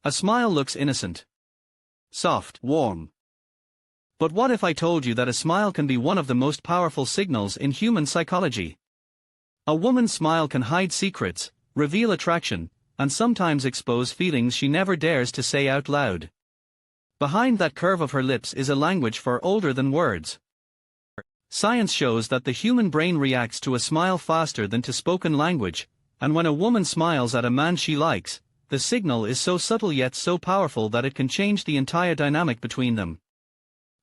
A smile looks innocent, soft, warm. But what if I told you that a smile can be one of the most powerful signals in human psychology? A woman's smile can hide secrets, reveal attraction, and sometimes expose feelings she never dares to say out loud. Behind that curve of her lips is a language far older than words. Science shows that the human brain reacts to a smile faster than to spoken language, and when a woman smiles at a man she likes, the signal is so subtle yet so powerful that it can change the entire dynamic between them.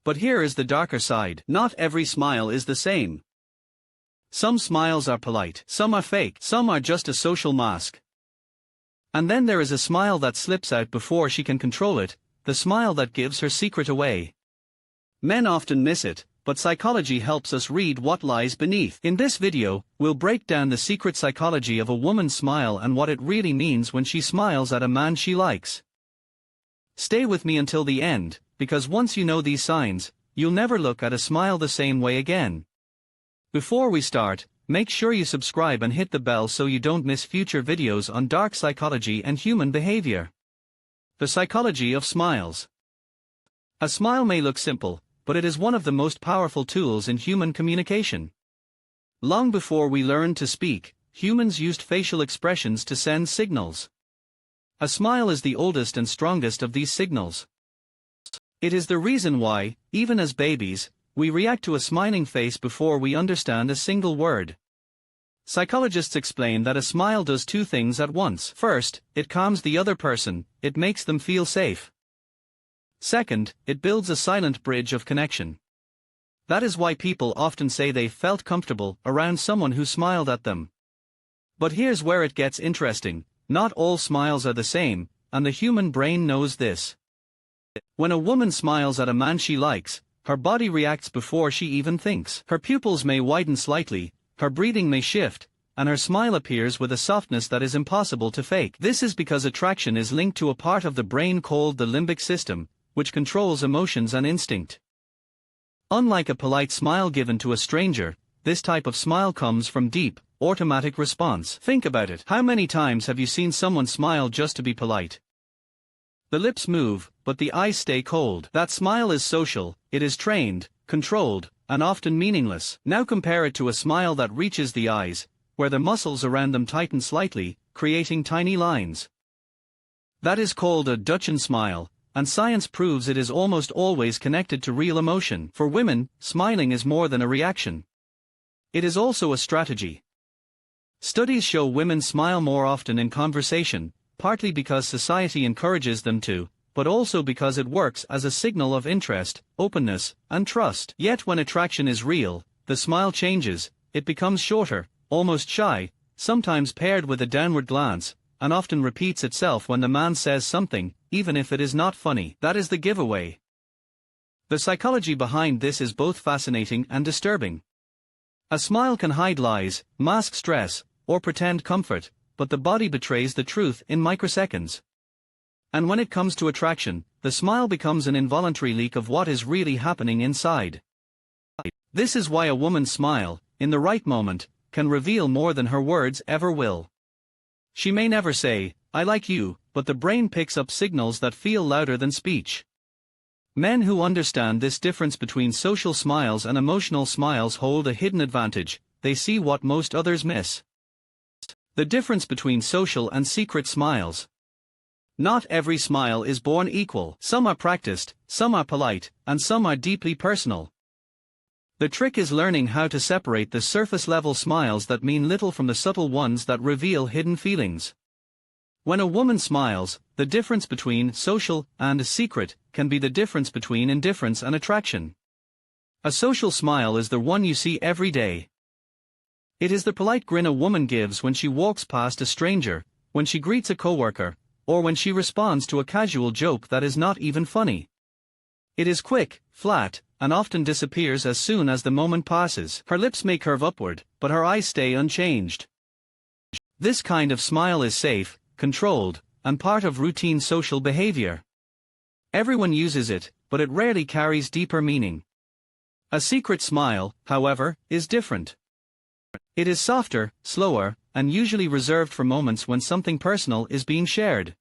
But here is the darker side. Not every smile is the same. Some smiles are polite, some are fake, some are just a social mask. And then there is a smile that slips out before she can control it, the smile that gives her secret away. Men often miss it, but psychology helps us read what lies beneath. In this video, we'll break down the secret psychology of a woman's smile and what it really means when she smiles at a man she likes. Stay with me until the end, because once you know these signs, you'll never look at a smile the same way again. Before we start, make sure you subscribe and hit the bell so you don't miss future videos on dark psychology and human behavior. The psychology of smiles. A smile may look simple, but it is one of the most powerful tools in human communication. Long before we learned to speak, humans used facial expressions to send signals. A smile is the oldest and strongest of these signals. It is the reason why, even as babies, we react to a smiling face before we understand a single word. Psychologists explain that a smile does two things at once. First, it calms the other person, it makes them feel safe. Second, it builds a silent bridge of connection. That is why people often say they felt comfortable around someone who smiled at them. But here's where it gets interesting: not all smiles are the same, and the human brain knows this. When a woman smiles at a man she likes, her body reacts before she even thinks. Her pupils may widen slightly, her breathing may shift, and her smile appears with a softness that is impossible to fake. This is because attraction is linked to a part of the brain called the limbic system, which controls emotions and instinct. Unlike a polite smile given to a stranger, this type of smile comes from deep, automatic response. Think about it. How many times have you seen someone smile just to be polite? The lips move, but the eyes stay cold. That smile is social, it is trained, controlled, and often meaningless. Now compare it to a smile that reaches the eyes, where the muscles around them tighten slightly, creating tiny lines. That is called a Duchenne smile, and science proves it is almost always connected to real emotion. For women, smiling is more than a reaction. It is also a strategy. Studies show women smile more often in conversation, partly because society encourages them to, but also because it works as a signal of interest, openness, and trust. Yet when attraction is real, the smile changes, it becomes shorter, almost shy, sometimes paired with a downward glance, and often repeats itself when the man says something, even if it is not funny. That is the giveaway. The psychology behind this is both fascinating and disturbing. A smile can hide lies, mask stress, or pretend comfort, but the body betrays the truth in microseconds. And when it comes to attraction, the smile becomes an involuntary leak of what is really happening inside. This is why a woman's smile, in the right moment, can reveal more than her words ever will. She may never say, "I like you," but the brain picks up signals that feel louder than speech. Men who understand this difference between social smiles and emotional smiles hold a hidden advantage. They see what most others miss. The difference between social and secret smiles. Not every smile is born equal. Some are practiced, some are polite, and some are deeply personal. The trick is learning how to separate the surface-level smiles that mean little from the subtle ones that reveal hidden feelings. When a woman smiles, the difference between social and secret can be the difference between indifference and attraction. A social smile is the one you see every day. It is the polite grin a woman gives when she walks past a stranger, when she greets a coworker, or when she responds to a casual joke that is not even funny. It is quick, flat, and often disappears as soon as the moment passes. Her lips may curve upward, but her eyes stay unchanged. This kind of smile is safe, controlled, and part of routine social behavior. Everyone uses it, but it rarely carries deeper meaning. A secret smile, however, is different. It is softer, slower, and usually reserved for moments when something personal is being shared.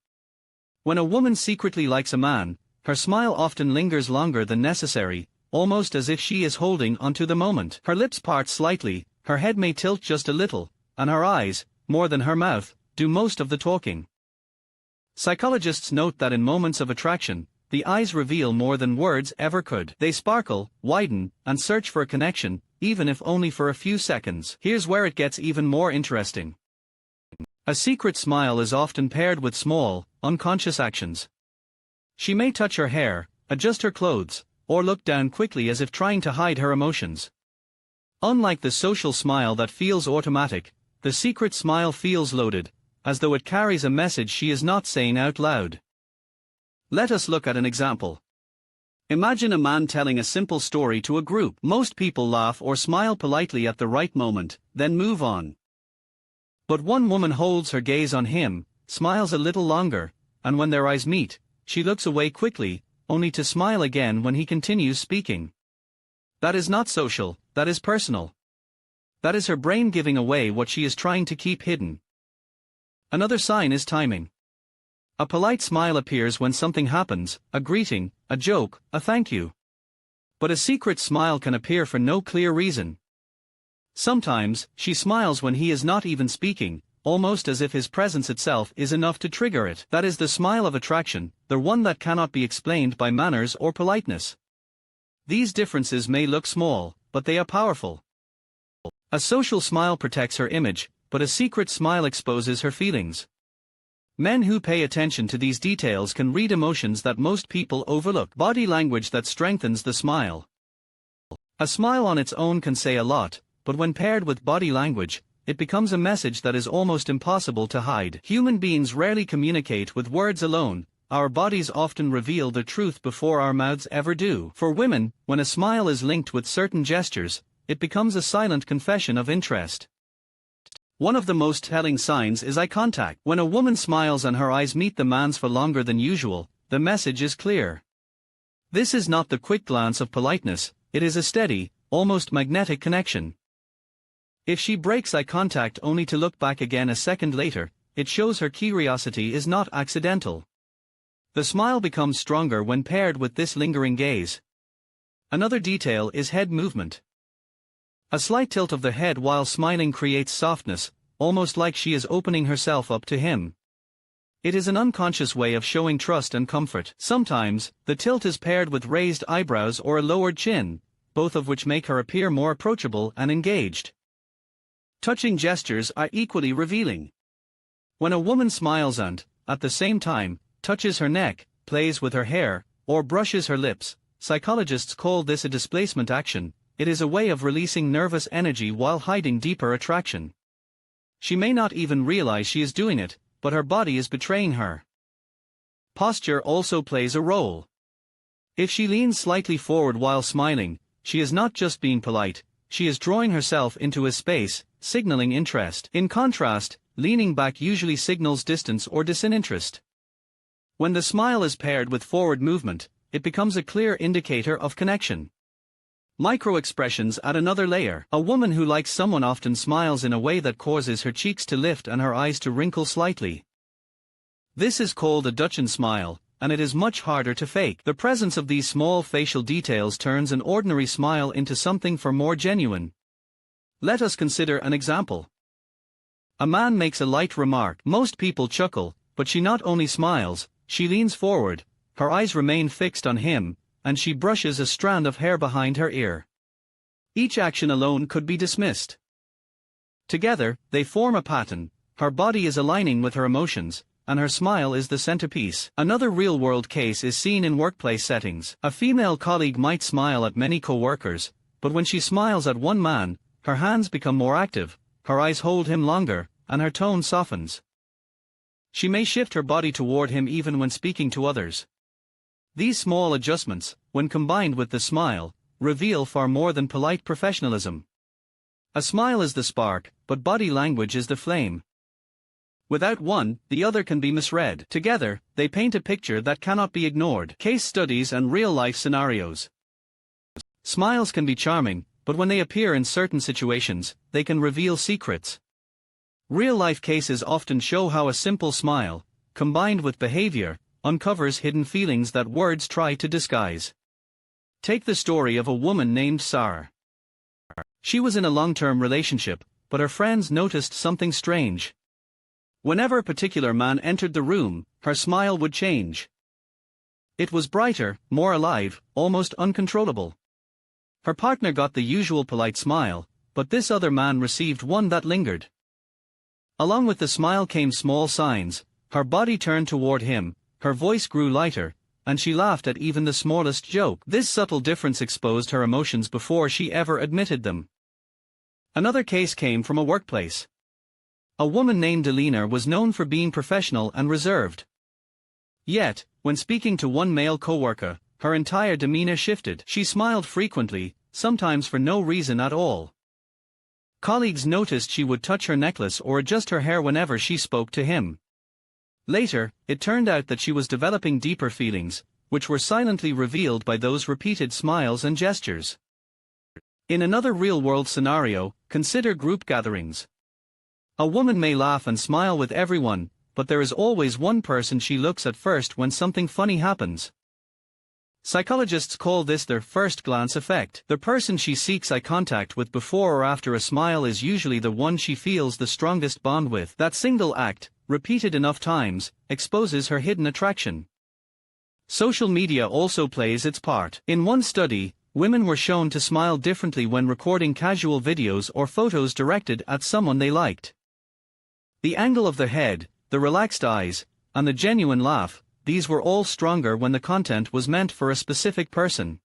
When a woman secretly likes a man, her smile often lingers longer than necessary, almost as if she is holding onto the moment. Her lips part slightly, her head may tilt just a little, and her eyes, more than her mouth, do most of the talking. Psychologists note that in moments of attraction, the eyes reveal more than words ever could. They sparkle, widen, and search for a connection, even if only for a few seconds. Here's where it gets even more interesting. A secret smile is often paired with small, unconscious actions. She may touch her hair, adjust her clothes, or look down quickly as if trying to hide her emotions. Unlike the social smile that feels automatic, the secret smile feels loaded, as though it carries a message she is not saying out loud. Let us look at an example. Imagine a man telling a simple story to a group. Most people laugh or smile politely at the right moment, then move on. But one woman holds her gaze on him, smiles a little longer, and when their eyes meet, she looks away quickly, only to smile again when he continues speaking. That is not social, that is personal. That is her brain giving away what she is trying to keep hidden. Another sign is timing. A polite smile appears when something happens, a greeting, a joke, a thank you. But a secret smile can appear for no clear reason. Sometimes, she smiles when he is not even speaking, almost as if his presence itself is enough to trigger it. That is the smile of attraction, the one that cannot be explained by manners or politeness. These differences may look small, but they are powerful. A social smile protects her image, but a secret smile exposes her feelings. Men who pay attention to these details can read emotions that most people overlook. Body language that strengthens the smile. A smile on its own can say a lot, but when paired with body language, it becomes a message that is almost impossible to hide. Human beings rarely communicate with words alone. Our bodies often reveal the truth before our mouths ever do. For women, when a smile is linked with certain gestures, it becomes a silent confession of interest. One of the most telling signs is eye contact. When a woman smiles and her eyes meet the man's for longer than usual, the message is clear. This is not the quick glance of politeness, it is a steady, almost magnetic connection. If she breaks eye contact only to look back again a second later, it shows her curiosity is not accidental. The smile becomes stronger when paired with this lingering gaze. Another detail is head movement. A slight tilt of the head while smiling creates softness, almost like she is opening herself up to him. It is an unconscious way of showing trust and comfort. Sometimes, the tilt is paired with raised eyebrows or a lowered chin, both of which make her appear more approachable and engaged. Touching gestures are equally revealing. When a woman smiles and, at the same time, touches her neck, plays with her hair, or brushes her lips, psychologists call this a displacement action. It is a way of releasing nervous energy while hiding deeper attraction. She may not even realize she is doing it, but her body is betraying her. Posture also plays a role. If she leans slightly forward while smiling, she is not just being polite, she is drawing herself into a space, signaling interest. In contrast, leaning back usually signals distance or disinterest. When the smile is paired with forward movement, it becomes a clear indicator of connection. Micro-expressions add another layer. A woman who likes someone often smiles in a way that causes her cheeks to lift and her eyes to wrinkle slightly. This is called a Dutchen smile, and it is much harder to fake. The presence of these small facial details turns an ordinary smile into something far more genuine. Let us consider an example. A man makes a light remark. Most people chuckle, but she not only smiles, she leans forward, her eyes remain fixed on him, and she brushes a strand of hair behind her ear. Each action alone could be dismissed. Together, they form a pattern. Her body is aligning with her emotions, and her smile is the centerpiece. Another real-world case is seen in workplace settings. A female colleague might smile at many co-workers, but when she smiles at one man, her hands become more active, her eyes hold him longer, and her tone softens. She may shift her body toward him even when speaking to others. These small adjustments, when combined with the smile, reveal far more than polite professionalism. A smile is the spark, but body language is the flame. Without one, the other can be misread. Together, they paint a picture that cannot be ignored. Case studies and real-life scenarios. Smiles can be charming, but when they appear in certain situations, they can reveal secrets. Real-life cases often show how a simple smile, combined with behavior, uncovers hidden feelings that words try to disguise. Take the story of a woman named Sarah. She was in a long-term relationship, but her friends noticed something strange. Whenever a particular man entered the room, her smile would change. It was brighter, more alive, almost uncontrollable. Her partner got the usual polite smile, but this other man received one that lingered. Along with the smile came small signs. Her body turned toward him, her voice grew lighter, and she laughed at even the smallest joke. This subtle difference exposed her emotions before she ever admitted them. Another case came from a workplace. A woman named Alina was known for being professional and reserved. Yet, when speaking to one male coworker, her entire demeanor shifted. She smiled frequently, sometimes for no reason at all. Colleagues noticed she would touch her necklace or adjust her hair whenever she spoke to him. Later, it turned out that she was developing deeper feelings, which were silently revealed by those repeated smiles and gestures. In another real-world scenario, consider group gatherings. A woman may laugh and smile with everyone, but there is always one person she looks at first when something funny happens. Psychologists call this their first glance effect. The person she seeks eye contact with before or after a smile is usually the one she feels the strongest bond with. That single act, repeated enough times, exposes her hidden attraction. Social media also plays its part. In one study, women were shown to smile differently when recording casual videos or photos directed at someone they liked. The angle of the head, the relaxed eyes, and the genuine laugh, these were all stronger when the content was meant for a specific person.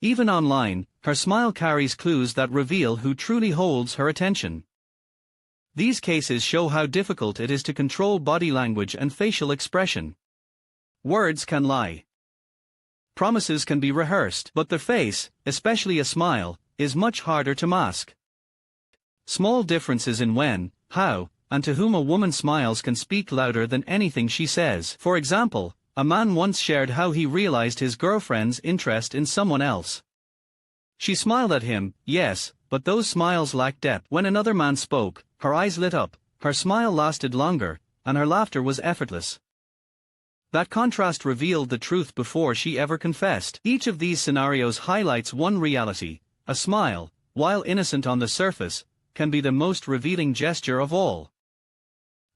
Even online, her smile carries clues that reveal who truly holds her attention. These cases show how difficult it is to control body language and facial expression. Words can lie. Promises can be rehearsed, but the face, especially a smile, is much harder to mask. Small differences in when, how, and to whom a woman smiles can speak louder than anything she says. For example, a man once shared how he realized his girlfriend's interest in someone else. She smiled at him, yes, but those smiles lacked depth. When another man spoke, her eyes lit up, her smile lasted longer, and her laughter was effortless. That contrast revealed the truth before she ever confessed. Each of these scenarios highlights one reality: a smile, while innocent on the surface, can be the most revealing gesture of all.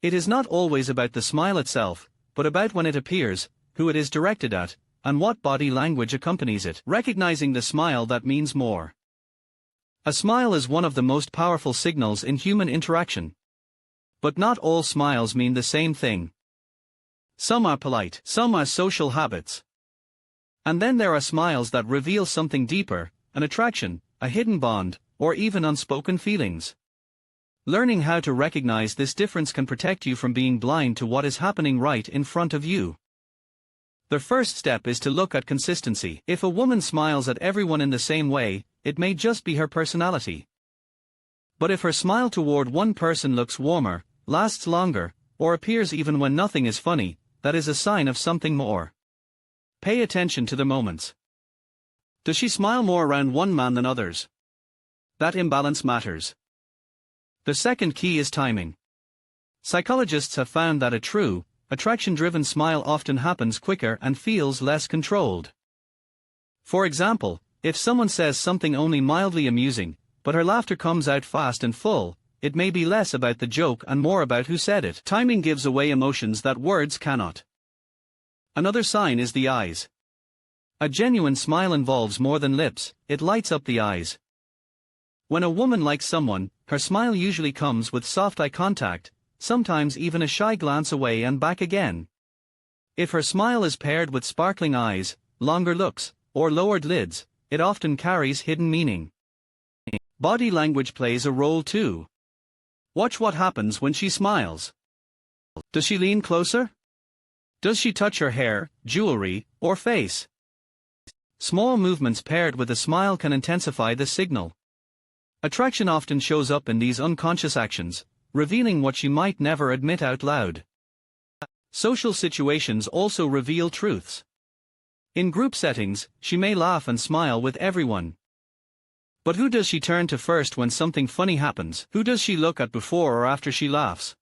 It is not always about the smile itself, but about when it appears, who it is directed at, and what body language accompanies it. Recognizing the smile that means more. A smile is one of the most powerful signals in human interaction. But not all smiles mean the same thing. Some are polite, some are social habits. And then there are smiles that reveal something deeper, an attraction, a hidden bond, or even unspoken feelings. Learning how to recognize this difference can protect you from being blind to what is happening right in front of you. The first step is to look at consistency. If a woman smiles at everyone in the same way, it may just be her personality. But if her smile toward one person looks warmer, lasts longer, or appears even when nothing is funny, that is a sign of something more. Pay attention to the moments. Does she smile more around one man than others? That imbalance matters. The second key is timing. Psychologists have found that a true, attraction-driven smile often happens quicker and feels less controlled. For example, if someone says something only mildly amusing, but her laughter comes out fast and full, it may be less about the joke and more about who said it. Timing gives away emotions that words cannot. Another sign is the eyes. A genuine smile involves more than lips, it lights up the eyes. When a woman likes someone, her smile usually comes with soft eye contact, sometimes even a shy glance away and back again. If her smile is paired with sparkling eyes, longer looks, or lowered lids, it often carries hidden meaning. Body language plays a role too. Watch what happens when she smiles. Does she lean closer? Does she touch her hair, jewelry, or face? Small movements paired with a smile can intensify the signal. Attraction often shows up in these unconscious actions, revealing what she might never admit out loud. Social situations also reveal truths. In group settings, she may laugh and smile with everyone. But who does she turn to first when something funny happens? Who does she look at before or after she laughs?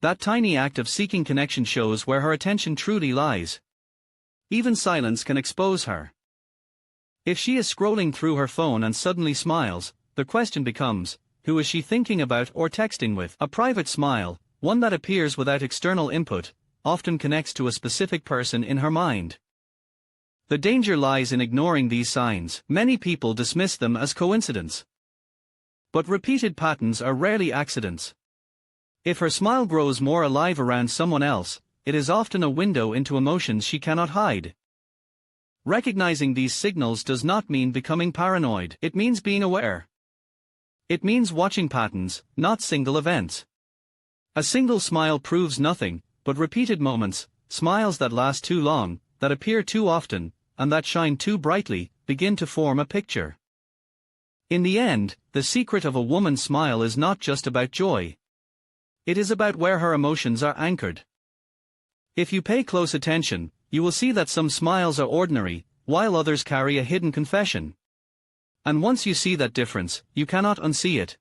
That tiny act of seeking connection shows where her attention truly lies. Even silence can expose her. If she is scrolling through her phone and suddenly smiles, the question becomes, who is she thinking about or texting with? A private smile, one that appears without external input, often connects to a specific person in her mind. The danger lies in ignoring these signs. Many people dismiss them as coincidence. But repeated patterns are rarely accidents. If her smile grows more alive around someone else, it is often a window into emotions she cannot hide. Recognizing these signals does not mean becoming paranoid. It means being aware. It means watching patterns, not single events. A single smile proves nothing, but repeated moments, smiles that last too long, that appear too often, and that shine too brightly, begin to form a picture. In the end, the secret of a woman's smile is not just about joy. It is about where her emotions are anchored. If you pay close attention, you will see that some smiles are ordinary, while others carry a hidden confession. And once you see that difference, you cannot unsee it.